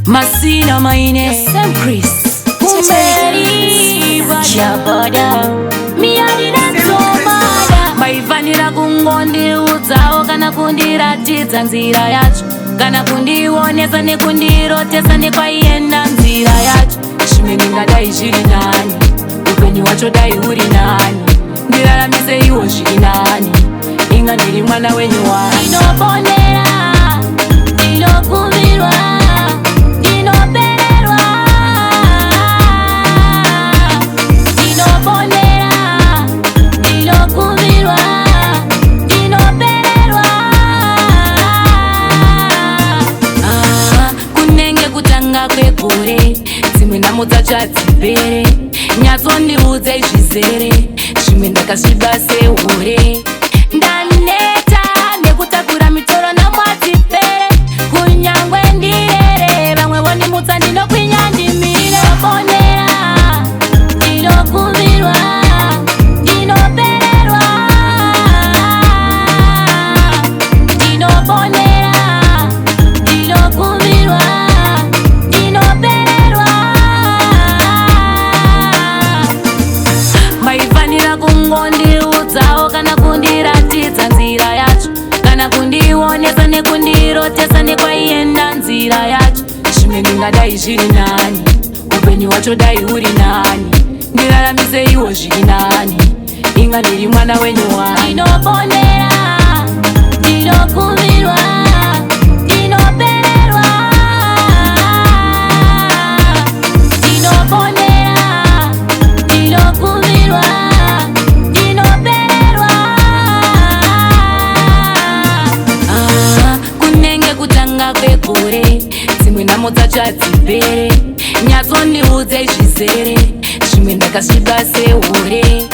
Masina maine Sam Chris Umeri Shaboda Miyadina Tomada Maifanira kungondiudzawo kana kundiratidza nzira yacho kana kundionesa nekundirotesa nekwaienda nzira yacho zvimwe ndingadai zviri nani upenyu wacho dai uri nani ndiraramise iwo zviri nani inga ndiri mwana wenyu wani ndinoponera ndinokumirwa ndinopererwa ndinoponera ndinokumirwa ndinopererwa kunenge kutanga kwegore dzimwe nhamo dzachadzipere nyatsondiudze zvizere zvimwe ndakasviba sehore ndaneta nekutakura mitoro namwadzipere kunyangwe ndirere vamwe vonimutsa ndinokwinya ndimire ponera ndinokumirwa ndinopererwa ndinoponera ndinokumirwa ndinopererwa maifanira kungondiudzawo kana kundiratidza nzira yacho kana kundionesa nekundirotesa nekwaienda nzira yacho zvimwe ndingadai zviri nani upenyu wacho dai uri nani ndiraramise iwo zviri nani inga ndiri mwana wenyu wani ndinoponera ndinokumirwa ndinopererwa ndinoponera ndinokumirwa ndinopererwa kunenge kutanga kwegore dzimwe nhamo dzachadzipere nyatsondiudze zvizere zvimwe ndakasviba sehore